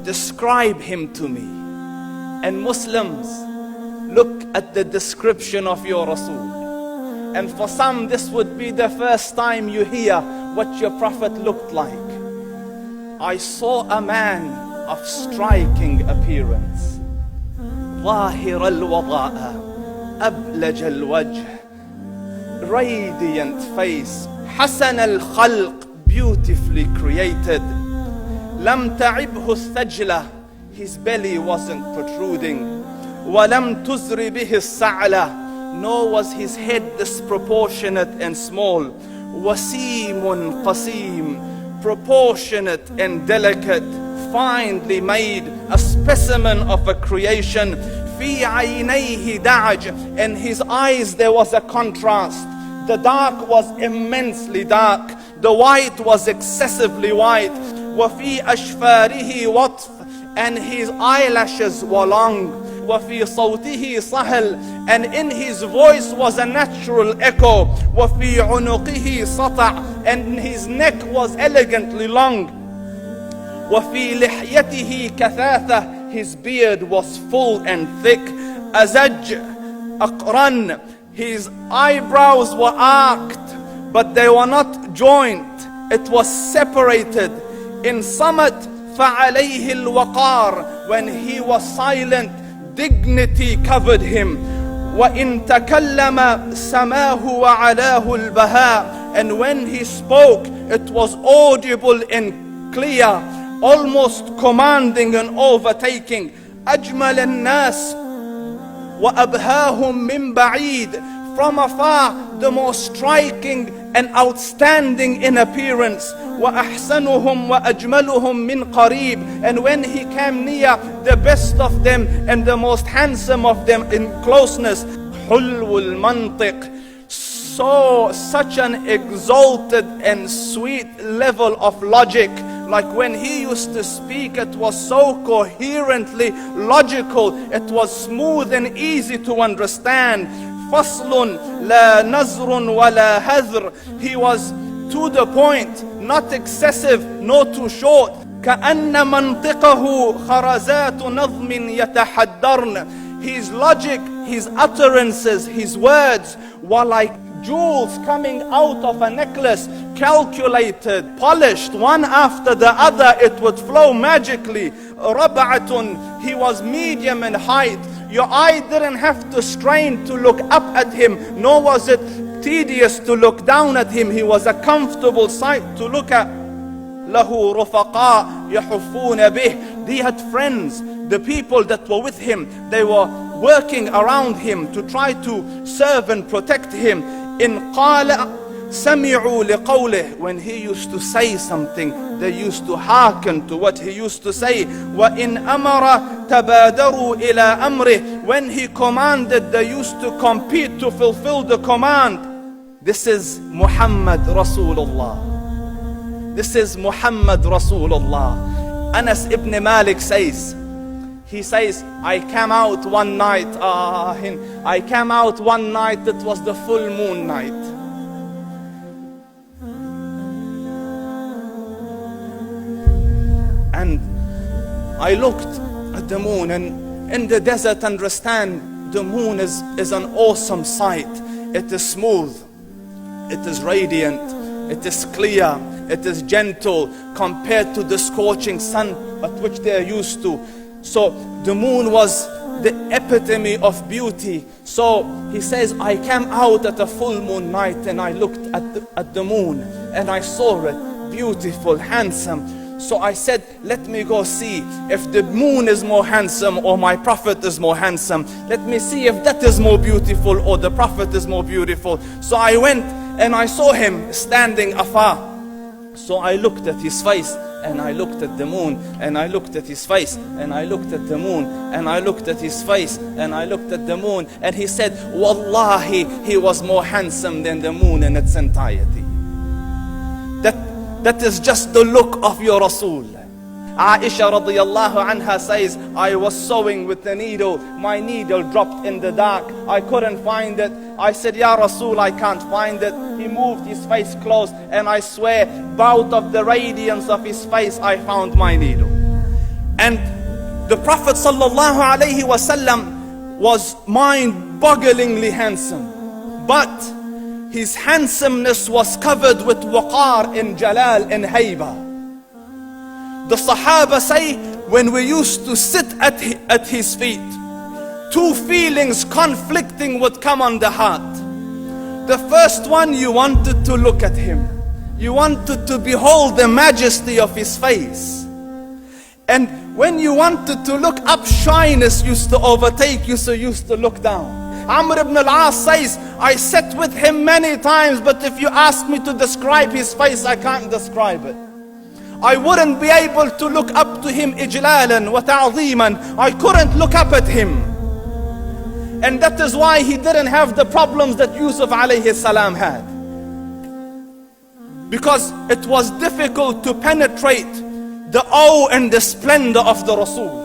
describe him to me. And Muslims, look at the description of your Rasul. And for some, this would be the first time you hear what your Prophet looked like. I saw a man of striking appearance. ظاهر الوضاء أبلج الوجه, radiant face, حسن الخلق, beautifully created. لم تعبه الثجلة, his belly wasn't protruding. وَلَمْ تُزْرِ بِهِ السَّعْلَةِ, nor was his head disproportionate and small. وَسِيمٌ قَسِيم, proportionate and delicate, finely made, a specimen of a creation. فِي عَيْنَيْهِ دَعْجٌ, in his eyes there was a contrast. The dark was immensely dark, the white was excessively white. وَفِي أَشْفَارِهِ وَطْفٌ, and his eyelashes were long. وَفِي صَوْتِهِ صَهْل, and in his voice was a natural echo. وَفِي عُنُقِهِ سَطَعٌ, and his neck was elegantly long. وَفِي لِحْيَتِهِ كَثَاثَةٌ, his beard was full and thick. أَزَجْ أَقْرَنٌ, his eyebrows were arched, but they were not joined. It was separated. In Samat فَعَلَيْهِ الْوَقَارِ, when he was silent, dignity covered him. وَإِن تَكَلَّمَ سَمَاهُ وَعَلَاهُ الْبَهَاءِ, and when he spoke, it was audible and clear, almost commanding and overtaking. أَجْمَلَ النَّاسِ وَأَبْهَاهُمْ مِنْ بَعِيدٍ, from afar the most striking and outstanding in appearance. وَأَحْسَنُهُمْ وَأَجْمَلُهُمْ مِنْ قَرِيبٍ, and when he came near, the best of them and the most handsome of them in closeness. حُلْوُ الْمَنْطِقِ, such an exalted and sweet level of logic. Like when he used to speak, it was so coherently logical, it was smooth and easy to understand. فَصْلٌ لَا نَزْرٌ وَلَا هَذْرٌ, he was to the point, not excessive, nor too short. كَأَنَّ مَنْطِقَهُ خَرَزَاتُ نَظْمٍ يَتَحَدَّرْنَ, his logic, his utterances, his words were like jewels coming out of a necklace, calculated, polished, one after the other, it would flow magically. رَبْعَةٌ, he was medium in height. Your eye didn't have to strain to look up at him, nor was it tedious to look down at him. He was a comfortable sight to look at. لَهُ رُفَقَاء يَحُفُّونَ بِهِ, he had friends, the people that were with him, they were working around him to try to serve and protect him. إِنْ قَالَ سَمِعُوا لِقَوْلِهِ, when he used to say something, they used to hearken to what he used to say. وَإِنْ أَمَرَ تَبَادَرُوا إِلَىٰ أَمْرِهِ, when he commanded, they used to compete to fulfill the command. This is Muhammad Rasulullah. This is Muhammad Rasulullah. Anas ibn Malik says, he says, I came out one night, it was the full moon night. And I looked at the moon, and in the desert, understand, the moon is an awesome sight. It is smooth, it is radiant, it is clear, it is gentle compared to the scorching sun at which they are used to. So the moon was the epitome of beauty. So he says, I came out at a full moon night and I looked at the moon and I saw it, beautiful, handsome. So I said, let me go see if the moon is more handsome or my Prophet is more handsome. Let me see if that is more beautiful or the Prophet is more beautiful. So I went and I saw him standing afar. So I looked at his face and I looked at the moon, and I looked at his face and I looked at the moon, and I looked at his face and I looked at the moon. And he said, Wallahi, he was more handsome than the moon in its entirety. That is just the look of your Rasul. Aisha radiyallahu anha says, I was sewing with the needle. My needle dropped in the dark. I couldn't find it. I said, Ya Rasul, I can't find it. He moved his face close, and I swear, out of the radiance of his face, I found my needle. And the Prophet sallallahu alaihi wasallam was mind-bogglingly handsome, but his handsomeness was covered with waqar and jalal and hayba. The Sahaba say, when we used to sit at his feet, two feelings conflicting would come on the heart. The first one, you wanted to look at him. You wanted to behold the majesty of his face. And when you wanted to look up, shyness used to overtake you, so you used to look down. Amr ibn al-As says, I sat with him many times, but if you ask me to describe his face, I can't describe it. I wouldn't be able to look up to him ijlalan wa ta'ziman. I couldn't look up at him. And that is why he didn't have the problems that Yusuf alayhi salam had. Because it was difficult to penetrate the awe and the splendor of the Rasul.